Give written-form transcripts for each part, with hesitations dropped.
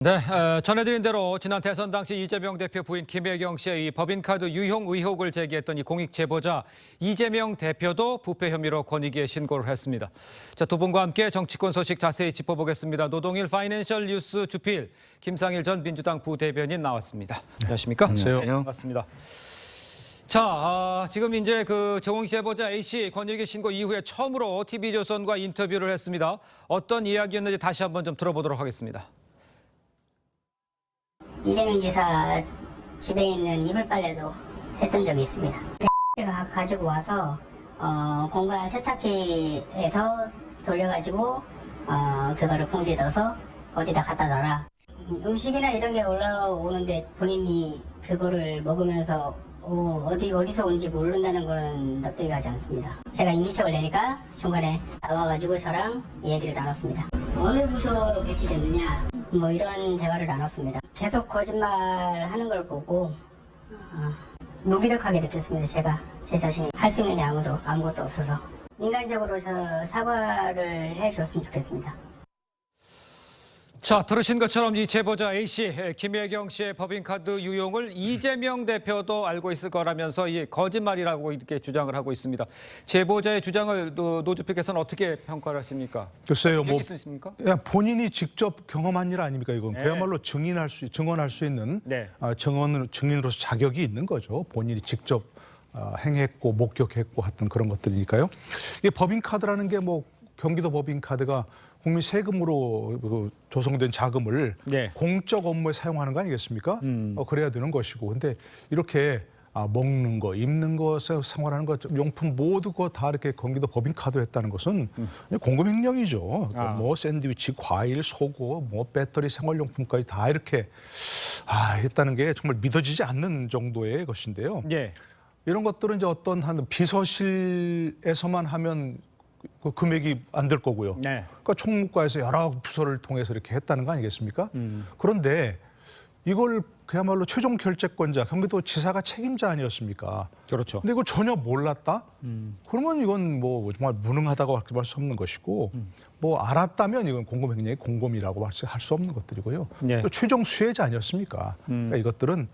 네, 전해드린 대로 지난 대선 당시 이재명 대표 부인 김혜경 씨의 이 법인카드 유용 의혹을 제기했던 이 공익 제보자 이재명 대표도 부패 혐의로 권익위에 신고를 했습니다. 자, 두 분과 함께 정치권 소식 자세히 짚어보겠습니다. 노동일 파이낸셜 뉴스 주필 김상일 전 민주당 부대변인 나왔습니다. 안녕하십니까? 안녕하세요. 네, 반갑습니다. 자, 지금 이제 그 정홍익 제보자 A 씨 권익위 신고 이후에 처음으로 TV조선과 인터뷰를 했습니다. 어떤 이야기였는지 다시 한번 좀 들어보도록 하겠습니다. 이재명 지사 집에 있는 이불 빨래도 했던 적이 있습니다. 가 가지고 와서 공간 세탁기에서 돌려가지고 그거를 봉지에 넣어서 어디다 갖다 놔라. 음식이나 이런 게 올라오는데 본인이 그거를 먹으면서 어디서 온지 모른다는 거는 납득이 가지 않습니다. 제가 인기척을 내니까 중간에 나와가지고 저랑 얘기를 나눴습니다. 어느 부서로 배치됐느냐 뭐 이런 대화를 나눴습니다. 계속 거짓말하는 걸 보고 무기력하게 느꼈습니다. 제가 제 자신이 할 수 있는 게 아무것도 없어서 인간적으로 저 사과를 해줬으면 좋겠습니다. 자, 들으신 것처럼 이 제보자 A씨, 김혜경 씨의 법인카드 유용을 이재명 대표도 알고 있을 거라면서 이 거짓말이라고 이렇게 주장을 하고 있습니다. 제보자의 주장을 노 주필께서는 어떻게 평가를 하십니까? 글쎄요, 뭐 있으십니까? 본인이 직접 경험한 일 아닙니까? 이건 네. 그야말로 증언할 수 있는 네. 증인으로서 자격이 있는 거죠. 본인이 직접 행했고 목격했고 했던 그런 것들이니까요. 이게 법인카드라는 게 뭐 경기도 법인카드가 국민 세금으로 조성된 자금을 네. 공적 업무에 사용하는 거 아니겠습니까? 그래야 되는 것이고. 근데 이렇게 먹는 거, 입는 것에 생활하는 것, 용품 모두 거 다 이렇게 경기도 법인카드로 했다는 것은 공금횡령이죠. 뭐 샌드위치, 과일, 속옷, 뭐 배터리, 생활용품까지 다 이렇게 했다는 게 정말 믿어지지 않는 정도의 것인데요. 예. 이런 것들은 이제 어떤 한 비서실에서만 하면 그 금액이 안 될 거고요. 네. 그러니까 총무과에서 여러 부서를 통해서 이렇게 했다는 거 아니겠습니까? 그런데 이걸 그야말로 최종 결재권자 경기도 지사가 책임자 아니었습니까? 그렇죠. 근데 이걸 전혀 몰랐다? 그러면 이건 뭐 정말 무능하다고 할 수 없는 것이고 뭐 알았다면 이건 공금횡령의 공범이라고 할 수 없는 것들이고요. 네. 또 최종 수혜자 아니었습니까? 그러니까 이것들은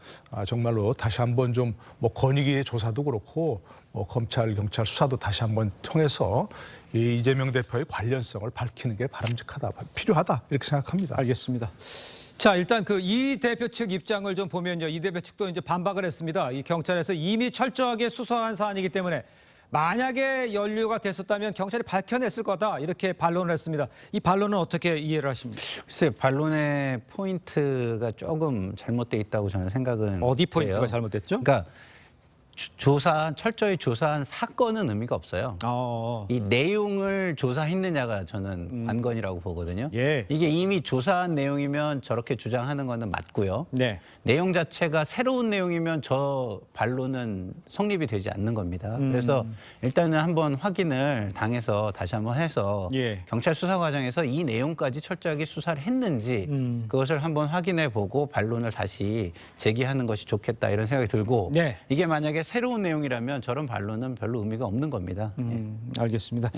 정말로 다시 한번 좀 뭐 권익위의 조사도 그렇고 뭐 검찰, 경찰 수사도 다시 한번 통해서 이 이재명 대표의 관련성을 밝히는 게 바람직하다, 필요하다 이렇게 생각합니다. 알겠습니다. 자, 일단 그 이 대표 측 입장을 좀 보면요. 이 대표 측도 이제 반박을 했습니다. 이 경찰에서 이미 철저하게 수사한 사안이기 때문에 만약에 연루가 됐었다면 경찰이 밝혀냈을 거다. 이렇게 반론을 했습니다. 이 반론은 어떻게 이해를 하십니까? 글쎄요, 반론의 포인트가 조금 잘못돼 있다고 저는 생각은 어디 포인트가 해요. 잘못됐죠? 그러니까 철저히 조사한 사건은 의미가 없어요. 이 내용을 조사했느냐가 저는 관건이라고 보거든요. 예. 이게 이미 조사한 내용이면 저렇게 주장하는 거는 맞고요. 네. 내용 자체가 새로운 내용이면 저 반론은 성립이 되지 않는 겁니다. 그래서 일단은 한번 확인을 당해서 다시 한번 해서 예. 경찰 수사 과정에서 이 내용까지 철저하게 수사를 했는지 그것을 한번 확인해 보고 반론을 다시 제기하는 것이 좋겠다 이런 생각이 들고 네. 이게 만약에 새로운 내용이라면 저런 반론은 별로 의미가 없는 겁니다. 알겠습니다.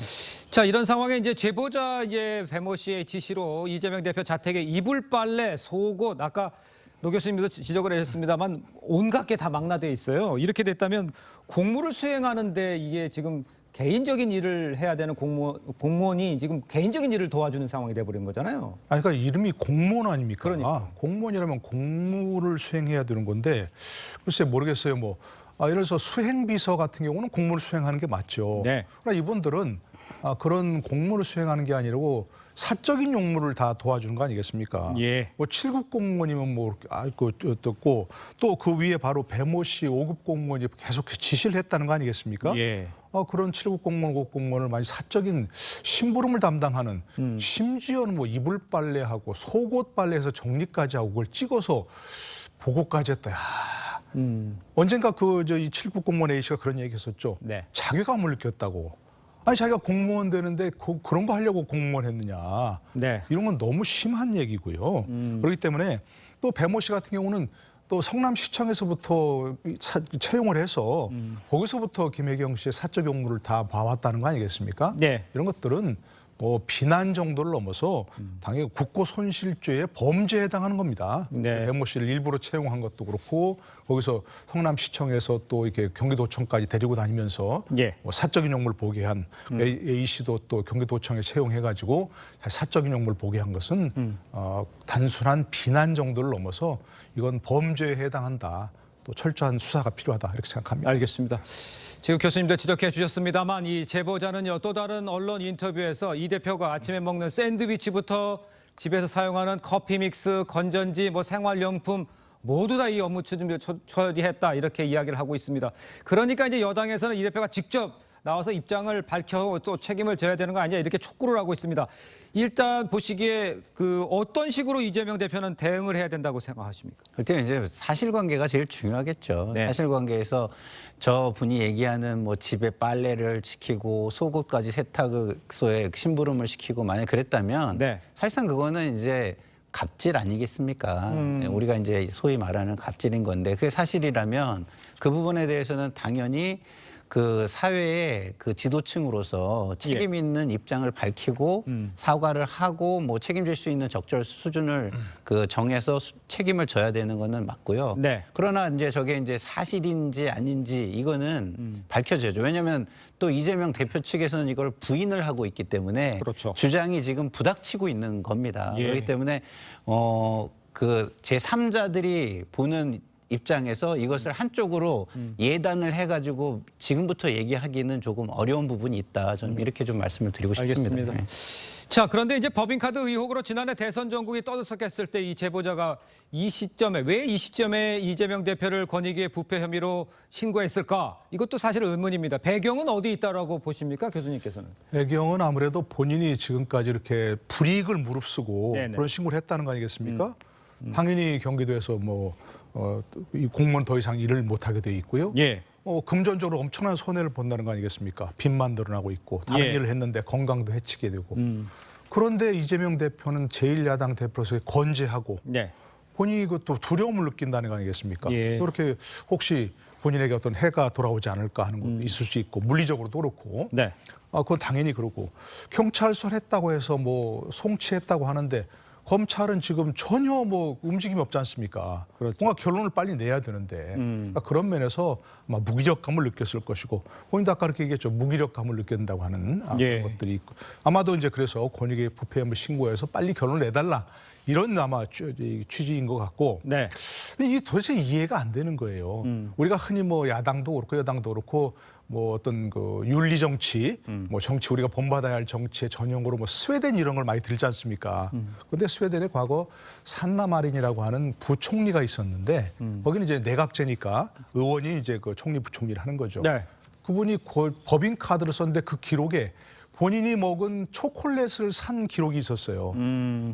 자, 이런 상황에 이제 제보자 배모 씨의 지시로 이재명 대표 자택에 이불 빨래, 속옷, 아까 노 교수님도 지적을 하셨습니다만 온갖 게 다 망라돼 있어요. 이렇게 됐다면 공무를 수행하는데 이게 지금 개인적인 일을 해야 되는 공무원이 지금 개인적인 일을 도와주는 상황이 돼버린 거잖아요. 그러니까 이름이 공무원 아닙니까? 그러니까. 공무원이라면 공무를 수행해야 되는 건데 글쎄 모르겠어요. 뭐 예를 들어서 수행비서 같은 경우는 공무를 수행하는 게 맞죠. 네. 그러나 이분들은 그런 공무를 수행하는 게 아니고 사적인 용무를 다 도와주는 거 아니겠습니까? 예. 뭐 7급 공무원이면 뭐 떴고 또 그 위에 바로 배모 씨 5급 공무원이 계속 지시를 했다는 거 아니겠습니까? 예. 그런 7급 공무원, 5급 공무원을 많이 사적인 심부름을 담당하는 심지어는 뭐 이불 빨래하고 속옷 빨래해서 정리까지 하고 그걸 찍어서 보고까지 했다. 언젠가 이 7급 공무원 A씨가 그런 얘기 했었죠. 네. 자괴감을 느꼈다고. 아니 자기가 공무원 되는데 그런 거 하려고 공무원 했느냐. 네. 이런 건 너무 심한 얘기고요. 그렇기 때문에 또 배모 씨 같은 경우는 또 성남시청에서부터 채용을 해서 거기서부터 김혜경 씨의 사적 용무를 다 봐왔다는 거 아니겠습니까? 네. 이런 것들은 비난 정도를 넘어서 당연히 국고손실죄의 범죄에 해당하는 겁니다. 네. 배모 씨를 일부러 채용한 것도 그렇고 거기서 성남시청에서 또 이렇게 경기도청까지 데리고 다니면서 예. 사적인 용물 보게 한 A 씨도 또 경기도청에 채용해가지고 사적인 용물 보게 한 것은 단순한 비난 정도를 넘어서 이건 범죄에 해당한다. 또 철저한 수사가 필요하다 이렇게 생각합니다. 알겠습니다. 지금 교수님도 지적해 주셨습니다만 이 제보자는요 또 다른 언론 인터뷰에서 이 대표가 아침에 먹는 샌드위치부터 집에서 사용하는 커피 믹스, 건전지, 뭐 생활용품 모두 다 이 업무 추진을 처리했다 이렇게 이야기를 하고 있습니다. 그러니까 이제 여당에서는 이 대표가 직접 나와서 입장을 밝혀 또 책임을 져야 되는 거 아니냐 이렇게 촉구를 하고 있습니다. 일단 보시기에 그 어떤 식으로 이재명 대표는 대응을 해야 된다고 생각하십니까? 그때 이제 사실관계가 제일 중요하겠죠. 네. 사실관계에서 저 분이 얘기하는 뭐 집에 빨래를 시키고 속옷까지 세탁소에 심부름을 시키고 만약 그랬다면 네. 사실상 그거는 이제 갑질 아니겠습니까? 우리가 이제 소위 말하는 갑질인 건데 그게 사실이라면 그 부분에 대해서는 당연히 그 사회의 그 지도층으로서 책임 있는 입장을 밝히고 사과를 하고 뭐 책임질 수 있는 적절 수준을 그 정해서 책임을 져야 되는 거는 맞고요. 네. 그러나 이제 저게 이제 사실인지 아닌지 이거는 밝혀져야죠. 왜냐하면 또 이재명 대표 측에서는 이걸 부인을 하고 있기 때문에 그렇죠. 주장이 지금 부닥치고 있는 겁니다. 예. 그렇기 때문에 그 제3자들이 보는 입장에서 이것을 한쪽으로 예단을 해가지고 지금부터 얘기하기는 조금 어려운 부분이 있다. 저는 이렇게 좀 말씀을 드리고 싶습니다. 알겠습니다. 네. 자, 그런데 이제 법인카드 의혹으로 지난해 대선 전국이 떠들썩했을 때 이 제보자가 왜 이 시점에 이재명 대표를 권익위에 부패 혐의로 신고했을까? 이것도 사실 의문입니다. 배경은 어디 있다라고 보십니까, 교수님께서는? 배경은 아무래도 본인이 지금까지 이렇게 불이익을 무릅쓰고 네네. 그런 신고를 했다는 거 아니겠습니까? 당연히 경기도에서 이 공무원 더 이상 일을 못하게 돼 있고요. 예. 금전적으로 엄청난 손해를 본다는 거 아니겠습니까? 빚만 늘어나고 있고 다른 예. 일을 했는데 건강도 해치게 되고. 그런데 이재명 대표는 제1야당 대표로서 건재하고 네. 본인이 그것도 두려움을 느낀다는 거 아니겠습니까? 예. 또 이렇게 혹시 본인에게 어떤 해가 돌아오지 않을까 하는 것도 있을 수 있고 물리적으로도 그렇고. 네. 그건 당연히 그러고 경찰서 했다고 해서 송치했다고 하는데 검찰은 지금 전혀 움직임이 없지 않습니까? 그렇죠. 뭔가 결론을 빨리 내야 되는데 그러니까 그런 면에서 아마 무기력감을 느꼈을 것이고 본인도 아까 그렇게 얘기했죠. 무기력감을 느낀다고 하는 예. 그런 것들이 있고 아마도 이제 그래서 권익위 부패 신고해서 빨리 결론을 내달라 이런 아마 취지인 것 같고 네. 근데 이게 도대체 이해가 안 되는 거예요. 우리가 흔히 야당도 그렇고 여당도 그렇고 어떤 그 윤리 정치, 정치 우리가 본받아야 할 정치의 전형으로 스웨덴 이런 걸 많이 들지 않습니까? 그런데 스웨덴에 과거 산나 마린이라고 하는 부총리가 있었는데 거기는 이제 내각제니까 의원이 이제 그 총리 부총리를 하는 거죠. 네. 그분이 법인 카드를 썼는데 그 기록에 본인이 먹은 초콜릿을 산 기록이 있었어요.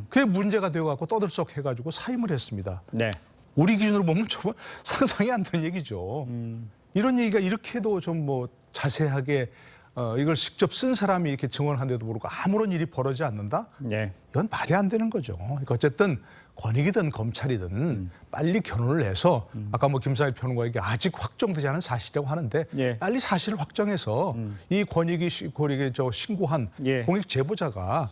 그게 문제가 되어갖고 떠들썩해가지고 사임을 했습니다. 네. 우리 기준으로 보면 정말 상상이 안 되는 얘기죠. 이런 얘기가 이렇게도 좀 자세하게 이걸 직접 쓴 사람이 이렇게 증언한데도 모르고 아무런 일이 벌어지지 않는다? 네. 이건 말이 안 되는 거죠. 그러니까 어쨌든 권익이든 검찰이든 빨리 결론을 내서 아까 김상일 평론가에게 아직 확정되지 않은 사실이라고 하는데 예. 빨리 사실을 확정해서 이 권익이 신고한 예. 공익 제보자가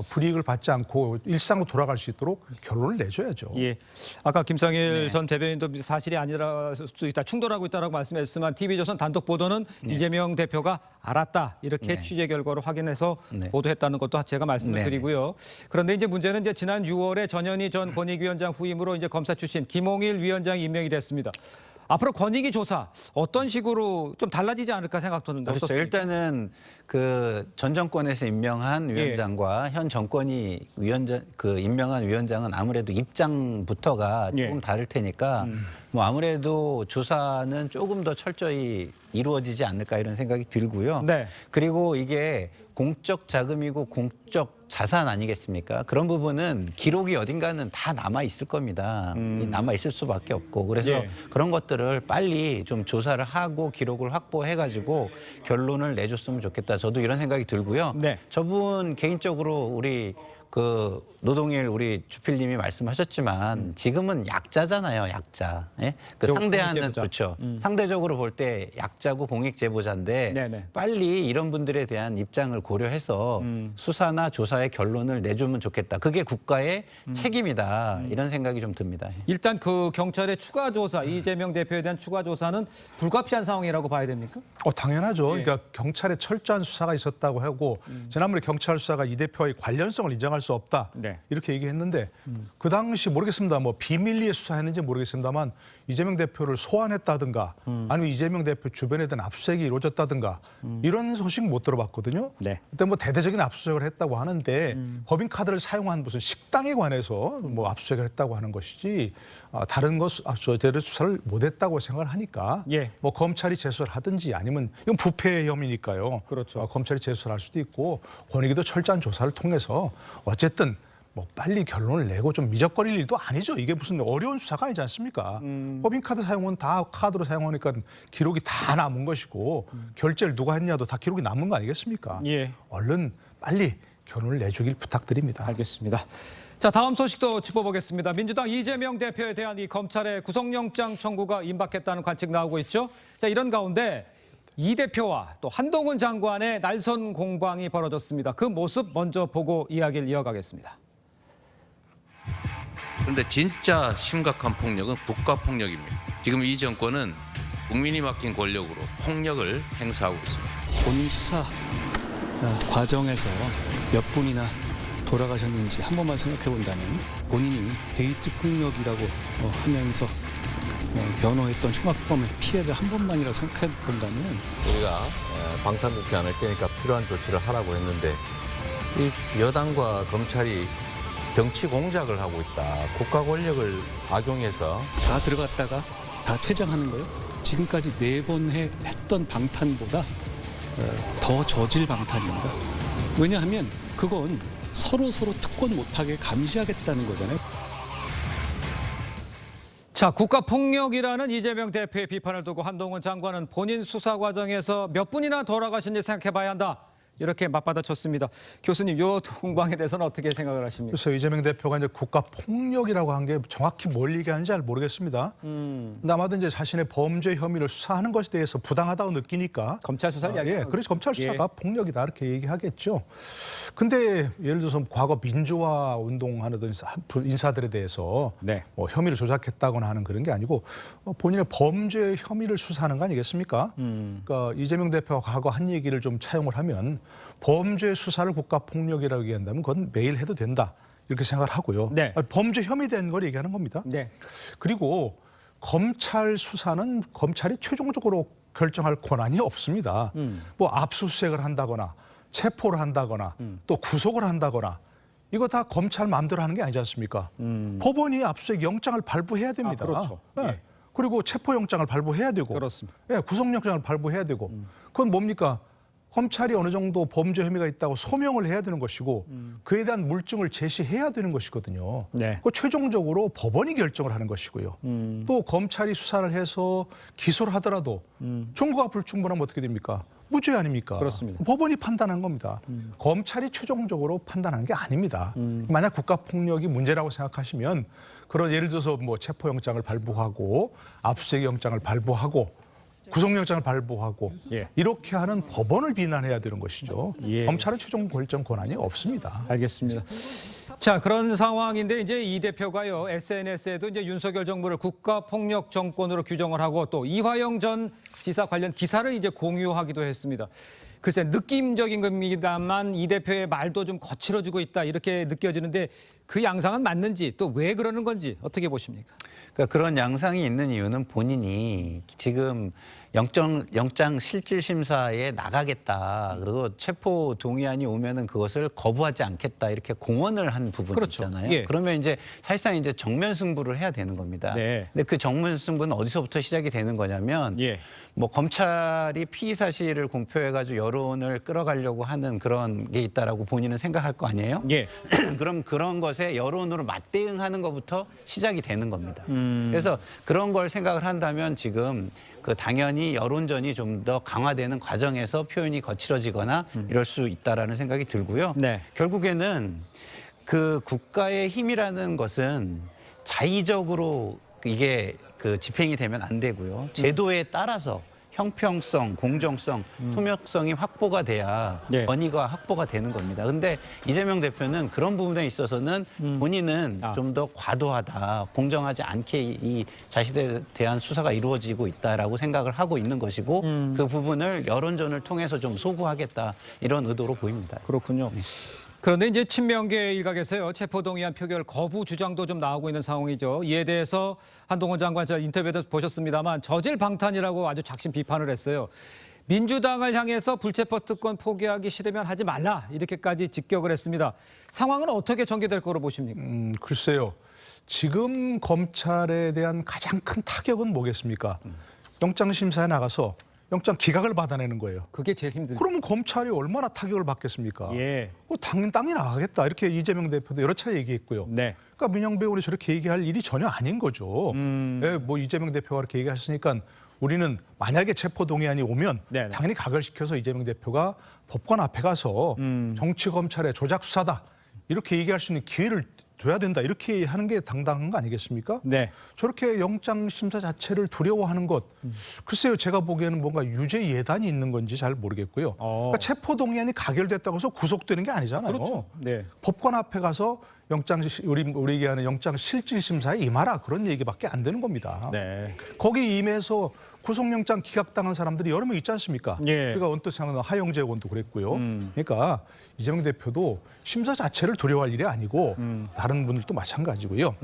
불이익을 받지 않고 일상으로 돌아갈 수 있도록 결론을 내줘야죠. 예. 아까 김상일 전 대변인도 사실이 아니라 수 있다, 충돌하고 있다라고 말씀했지만 TV조선 단독 보도는 이재명 대표가 알았다 이렇게 취재 결과를 확인해서 보도했다는 것도 제가 말씀을 드리고요. 그런데 이제 문제는 이제 지난 6월에 전현희 전 권익위원장 후임으로 이제 검사 출신 김홍일 위원장이 임명이 됐습니다. 앞으로 권익위 조사 어떤 식으로 좀 달라지지 않을까 생각되는데 그렇죠. 어떻습니까? 일단은 그 전 정권에서 임명한 위원장과 현 정권이 임명한 위원장은 아무래도 입장부터가 조금 다를 테니까 아무래도 조사는 조금 더 철저히 이루어지지 않을까 이런 생각이 들고요. 네. 그리고 이게 공적 자금이고 공적 자산 아니겠습니까? 그런 부분은 기록이 어딘가는 다 남아 있을 겁니다. 남아 있을 수밖에 없고 그래서 그런 것들을 빨리 좀 조사를 하고 기록을 확보해가지고 결론을 내줬으면 좋겠다. 저도 이런 생각이 들고요. 네. 저분 개인적으로 우리 그 노동일 우리 주필님이 말씀하셨지만 지금은 약자잖아요, 약자. 예? 그 상대하는 공익제보자. 그렇죠. 상대적으로 볼 때 약자고 공익제보자인데 네네. 빨리 이런 분들에 대한 입장을 고려해서 수사나 조사의 결론을 내주면 좋겠다. 그게 국가의 책임이다. 이런 생각이 좀 듭니다. 일단 그 경찰의 추가 조사, 이재명 대표에 대한 추가 조사는 불가피한 상황이라고 봐야 됩니까? 당연하죠. 예. 그러니까 경찰의 철저한 수사가 있었다고 하고 지난번에 경찰 수사가 이 대표와의 관련성을 인정할 수 없다. 네. 이렇게 얘기했는데 그 당시 모르겠습니다. 뭐 비밀리에 수사했는지 모르겠습니다만 이재명 대표를 소환했다든가 아니면 이재명 대표 주변에 대한 압수수색이 이루어졌다든가 이런 소식 못 들어봤거든요. 네. 그때 뭐 대대적인 압수수색을 했다고 하는데 법인카드를 사용한 무슨 식당에 관해서 뭐 압수수색을 했다고 하는 것이지 다른 것 제대로 수사를 못했다고 생각을 하니까 예. 뭐 검찰이 제소를 하든지 아니면 이건 부패 혐의니까요. 그렇죠. 검찰이 제소를 할 수도 있고 권익위도 철저한 조사를 통해서 어쨌든 뭐 빨리 결론을 내고 좀 미적거릴 일도 아니죠. 이게 무슨 어려운 수사가 아니지 않습니까? 법인카드 사용은 다 카드로 사용하니까 기록이 다 남은 것이고 결제를 누가 했냐도 다 기록이 남은 거 아니겠습니까? 예. 얼른 빨리 결론을 내주길 부탁드립니다. 알겠습니다. 자, 다음 소식도 짚어보겠습니다. 민주당 이재명 대표에 대한 이 검찰의 구속영장 청구가 임박했다는 관측 나오고 있죠. 자, 이런 가운데 이 대표와 또 한동훈 장관의 날선 공방이 벌어졌습니다. 그 모습 먼저 보고 이야기를 이어가겠습니다. 그런데 진짜 심각한 폭력은 국가폭력입니다. 지금 이 정권은 국민이 맡긴 권력으로 폭력을 행사하고 있습니다. 본인 수사 과정에서 몇 분이나 돌아가셨는지 한 번만 생각해 본다면 본인이 데이트 폭력이라고 하면서 변호했던 흉악범의 피해를 한 번만이라도 생각해 본다면 우리가 방탄복귀 안 할 테니까 필요한 조치를 하라고 했는데 이 여당과 검찰이 정치 공작을 하고 있다. 국가 권력을 악용해서 다 들어갔다가 다 퇴장하는 거예요. 지금까지 4번 했던 방탄보다 더 저질 방탄입니다. 왜냐하면 그건 서로 특권 못하게 감시하겠다는 거잖아요. 자, 국가폭력이라는 이재명 대표의 비판을 두고 한동훈 장관은 본인 수사 과정에서 몇 분이나 돌아가셨는지 생각해봐야 한다. 이렇게 맞받아쳤습니다. 교수님, 이 공방에 대해서는 어떻게 생각을 하십니까? 그래서 이재명 대표가 이제 국가 폭력이라고 한 게 정확히 뭘 얘기하는지 잘 모르겠습니다. 근데 아마도 이제 자신의 범죄 혐의를 수사하는 것에 대해서 부당하다고 느끼니까 검찰 수사를 이야기하는 그래서 검찰 수사가 예. 폭력이다 이렇게 얘기하겠죠. 근데 예를 들어서 과거 민주화 운동하는 인사들에 대해서 네. 뭐 혐의를 조작했다거나 하는 그런 게 아니고 본인의 범죄 혐의를 수사하는 거 아니겠습니까? 그러니까 이재명 대표가 과거 한 얘기를 좀 차용을 하면 범죄 수사를 국가폭력이라고 얘기한다면 그건 매일 해도 된다. 이렇게 생각을 하고요. 네. 범죄 혐의된 걸 얘기하는 겁니다. 네. 그리고 검찰 수사는 검찰이 최종적으로 결정할 권한이 없습니다. 뭐 압수수색을 한다거나 체포를 한다거나 또 구속을 한다거나 이거 다 검찰 마음대로 하는 게 아니지 않습니까? 법원이 압수수색 영장을 발부해야 됩니다. 그렇죠. 네. 예. 그리고 체포영장을 발부해야 되고 그렇습니다. 예, 구속영장을 발부해야 되고 그건 뭡니까? 검찰이 어느 정도 범죄 혐의가 있다고 소명을 해야 되는 것이고 그에 대한 물증을 제시해야 되는 것이거든요. 네. 그 최종적으로 법원이 결정을 하는 것이고요. 또 검찰이 수사를 해서 기소를 하더라도 증거가 불충분하면 어떻게 됩니까? 무죄 아닙니까? 그렇습니다. 법원이 판단한 겁니다. 검찰이 최종적으로 판단한 게 아닙니다. 만약 국가폭력이 문제라고 생각하시면 그런 예를 들어서 뭐 체포영장을 발부하고 압수수색 영장을 발부하고 구속영장을 발부하고 예. 이렇게 하는 법원을 비난해야 되는 것이죠. 예. 검찰은 최종 결정 권한이 없습니다. 알겠습니다. 자, 그런 상황인데 이제 이 대표가요 SNS에도 이제 윤석열 정부를 국가폭력 정권으로 규정을 하고 또 이화영 전 지사 관련 기사를 이제 공유하기도 했습니다. 글쎄 느낌적인 겁니다만 이 대표의 말도 좀 거칠어지고 있다 이렇게 느껴지는데 그 양상은 맞는지 또 왜 그러는 건지 어떻게 보십니까? 그러니까 그런 양상이 있는 이유는 본인이 지금 영장 실질 심사에 나가겠다. 그리고 체포 동의안이 오면은 그것을 거부하지 않겠다. 이렇게 공언을 한 부분이 그렇죠. 있잖아요. 예. 그러면 이제 사실상 이제 정면 승부를 해야 되는 겁니다. 네. 근데 그 정면 승부는 어디서부터 시작이 되는 거냐면 예. 뭐 검찰이 피의 사실을 공표해가지고 여론을 끌어가려고 하는 그런 게 있다라고 본인은 생각할 거 아니에요? 예. 그럼 그런 것에 여론으로 맞대응하는 것부터 시작이 되는 겁니다. 그래서 그런 걸 생각을 한다면 지금 그 당연히 여론전이 좀 더 강화되는 과정에서 표현이 거칠어지거나 이럴 수 있다라는 생각이 들고요. 네. 결국에는 그 국가의 힘이라는 것은 자의적으로 이게 그 집행이 되면 안 되고요. 제도에 따라서 형평성, 공정성, 투명성이 확보가 돼야 네. 권위가 확보가 되는 겁니다. 근데 이재명 대표는 그런 부분에 있어서는 본인은 좀 더 과도하다, 공정하지 않게 이 자신에 대한 수사가 이루어지고 있다라고 생각을 하고 있는 것이고 그 부분을 여론전을 통해서 좀 소구하겠다 이런 의도로 보입니다. 그렇군요. 그런데 이제 친명계 일각에서요, 체포동의안 표결 거부 주장도 좀 나오고 있는 상황이죠. 이에 대해서 한동훈 장관 저 인터뷰에도 보셨습니다만 저질 방탄이라고 아주 작심 비판을 했어요. 민주당을 향해서 불체포 특권 포기하기 싫으면 하지 말라 이렇게까지 직격을 했습니다. 상황은 어떻게 전개될 거로 보십니까? 글쎄요. 지금 검찰에 대한 가장 큰 타격은 뭐겠습니까? 영장심사에 나가서 영장 기각을 받아내는 거예요. 그게 제일 힘들죠. 그러면 검찰이 얼마나 타격을 받겠습니까? 예. 당연히 땅이 나가겠다. 이렇게 이재명 대표도 여러 차례 얘기했고요. 네. 그러니까 민영배 의원이 저렇게 얘기할 일이 전혀 아닌 거죠. 예, 뭐 이재명 대표가 그렇게 얘기하셨으니까 우리는 만약에 체포동의안이 오면 네네. 당연히 각을 시켜서 이재명 대표가 법관 앞에 가서 정치검찰의 조작수사다. 이렇게 얘기할 수 있는 기회를 줘야 된다. 이렇게 하는 게 당당한 거 아니겠습니까? 네. 저렇게 영장심사 자체를 두려워하는 것. 글쎄요. 제가 보기에는 뭔가 유죄 예단이 있는 건지 잘 모르겠고요. 그러니까 체포동의안이 가결됐다고 해서 구속되는 게 아니잖아요. 그렇죠. 네. 법관 앞에 가서 우리 얘기하는 영장 실질심사에 임하라. 그런 얘기밖에 안 되는 겁니다. 네. 거기 임해서 구속영장 기각당한 사람들이 여러 명 있지 않습니까? 예. 그러니까 언뜻 생각나는 하영재 의원도 그랬고요. 그러니까 이재명 대표도 심사 자체를 두려워할 일이 아니고 다른 분들도 마찬가지고요.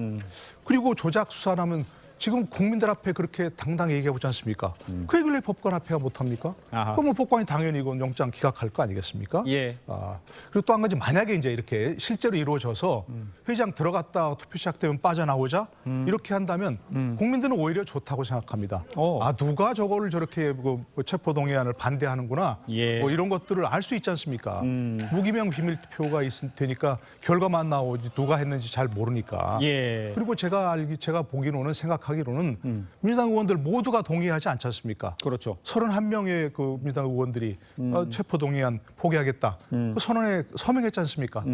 그리고 조작 수사라면 지금 국민들 앞에 그렇게 당당히 얘기하고 있지 않습니까? 그 얘기를 왜 법관 앞에가 못합니까? 아하. 그럼 뭐 법관이 당연히 이건 영장 기각할 거 아니겠습니까? 예. 그리고 또 한 가지 만약에 이제 이렇게 실제로 이루어져서 회장 들어갔다 투표 시작되면 빠져나오자 이렇게 한다면 국민들은 오히려 좋다고 생각합니다. 누가 저거를 저렇게 그 체포동의안을 반대하는구나. 예. 뭐 이런 것들을 알 수 있지 않습니까? 무기명 비밀투표가 되니까 결과만 나오지 누가 했는지 잘 모르니까. 예. 그리고 제가 보기로는 생각하기로는 민주당 의원들 모두가 동의하지 않지 않습니까? 그렇죠. 31명의 그 민주당 의원들이 체포동의안 포기하겠다. 그 선언에 서명했지 않습니까?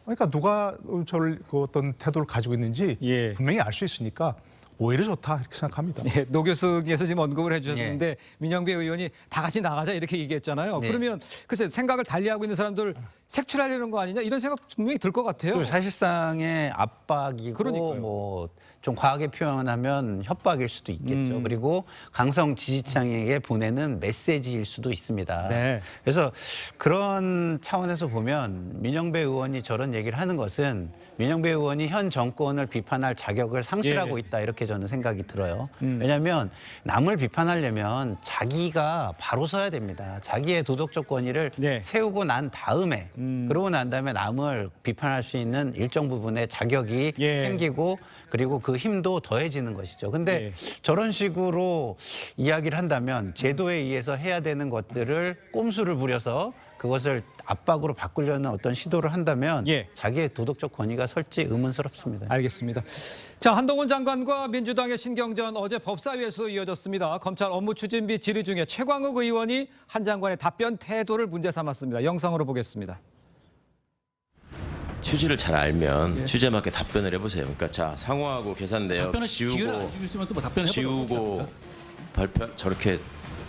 그러니까 누가 저를 그 어떤 태도를 가지고 있는지 예. 분명히 알 수 있으니까 오히려 좋다 이렇게 생각합니다. 예, 노 교수께서 지금 언급을 해주셨는데 민영배 의원이 다 같이 나가자 이렇게 얘기했잖아요. 네. 그러면 글쎄 생각을 달리하고 있는 사람들 색출하려는 거 아니냐 이런 생각 분명히 들 것 같아요. 그리고 사실상의 압박이고 그러니까요. 뭐 좀 과하게 표현하면 협박일 수도 있겠죠. 그리고 강성 지지층에게 보내는 메시지일 수도 있습니다. 네. 그래서 그런 차원에서 보면 민영배 의원이 저런 얘기를 하는 것은 민영배 의원이 현 정권을 비판할 자격을 상실하고 예. 있다 이렇게 저는 생각이 들어요. 왜냐하면 남을 비판하려면 자기가 바로 서야 됩니다. 자기의 도덕적 권위를 네. 세우고 난 다음에 그러고 난 다음에 남을 비판할 수 있는 일정 부분의 자격이 예. 생기고 그리고 그 힘도 더해지는 것이죠. 근데 예. 저런 식으로 이야기를 한다면 제도에 의해서 해야 되는 것들을 꼼수를 부려서 그것을 압박으로 바꾸려는 어떤 시도를 한다면 예. 자기의 도덕적 권위가 설지 의문스럽습니다. 알겠습니다. 자, 한동훈 장관과 민주당의 신경전 어제 법사위에서 이어졌습니다. 검찰 업무추진비 질의 중에 최광욱 의원이 한 장관의 답변 태도를 문제 삼았습니다. 영상으로 보겠습니다. 취지를 잘 알면 취지에 맞게 답변을 해보세요. 그러니까 자 상호하고 계산 내역 지우고 발표 저렇게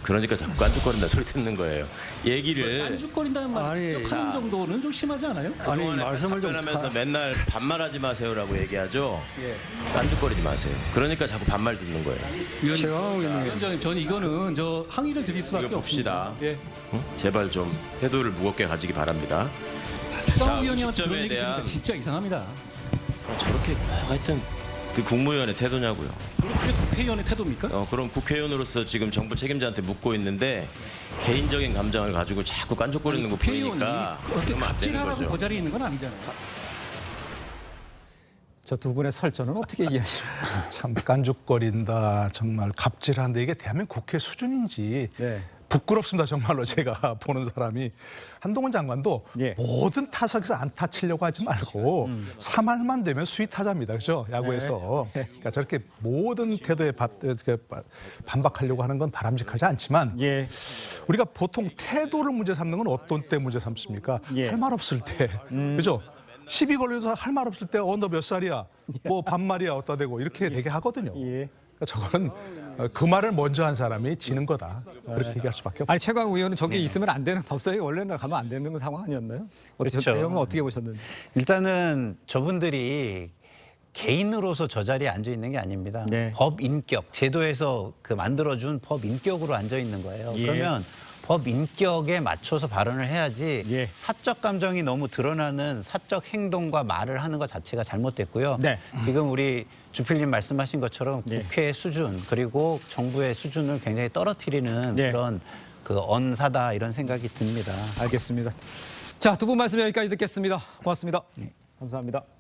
그러니까 자꾸 깐죽거린다 소리 듣는 거예요. 얘기를 깐죽거린다는 말 하는 정도는 좀 심하지 않아요? 아니 말씀을 좀 답변하면서 맨날 반말하지 마세요라고 얘기하죠. 깐죽거리지 마세요. 그러니까 자꾸 반말 듣는 거예요. 위원장님, 저는 이거는 저 항의를 드릴 수밖에 이거 봅시다. 없습니다. 예. 응? 제발 좀 태도를 무겁게 가지기 바랍니다. 최강욱 위원님한테 시점에 그런 얘기 대한- 들으니까 진짜 이상합니다. 저렇게 하여튼 그 국무위원의 태도냐고요. 그게 국회의원의 태도입니까? 그럼 국회의원으로서 지금 정부 책임자한테 묻고 있는데 개인적인 감정을 가지고 자꾸 깐족거리는 거 국회의원이 보이니까 어떻게 그러면 안 되는 갑질하라고 거죠. 그 자리에 있는 건 아니잖아요. 저 두 분의 설전은 어떻게 이해하십니까? 참 깐죽거린다. 정말 갑질한다. 이게 대한민국 국회 수준인지 네. 부끄럽습니다. 정말로 제가 보는 사람이. 한동훈 장관도 예. 모든 타석에서 안타 치려고 하지 말고 3할만 되면 수위타자입니다. 그렇죠? 야구에서. 그러니까 저렇게 모든 태도에 반박하려고 하는 건 바람직하지 않지만 예. 우리가 보통 태도를 문제 삼는 건 어떤 때 문제 삼습니까? 예. 할 말 없을 때. 그렇죠? 시비 걸려서 할 말 없을 때 너 몇 살이야? 뭐 반말이야 어따 대고 이렇게 되게 하거든요. 예. 그러니까 저거는 그 말을 먼저 한 사람이 지는 거다. 그렇게 얘기할 수밖에 없어요. 아니 최강 의원은 저기 있으면 안 되는 법사위 원래는 가면 안 되는 상황 아니었나요? 그렇죠. 내용은 어떻게 보셨는지? 일단은 저분들이 개인으로서 저 자리에 앉아 있는 게 아닙니다. 네. 법 인격, 제도에서 그 만들어준 법 인격으로 앉아 있는 거예요. 예. 그러면 법 인격에 맞춰서 발언을 해야지 예. 사적 감정이 너무 드러나는 사적 행동과 말을 하는 것 자체가 잘못됐고요. 네. 지금 우리 주필님 말씀하신 것처럼 예. 국회의 수준 그리고 정부의 수준을 굉장히 떨어뜨리는 예. 그런 그 언사다 이런 생각이 듭니다. 알겠습니다. 자, 두 분 말씀 여기까지 듣겠습니다. 고맙습니다. 감사합니다.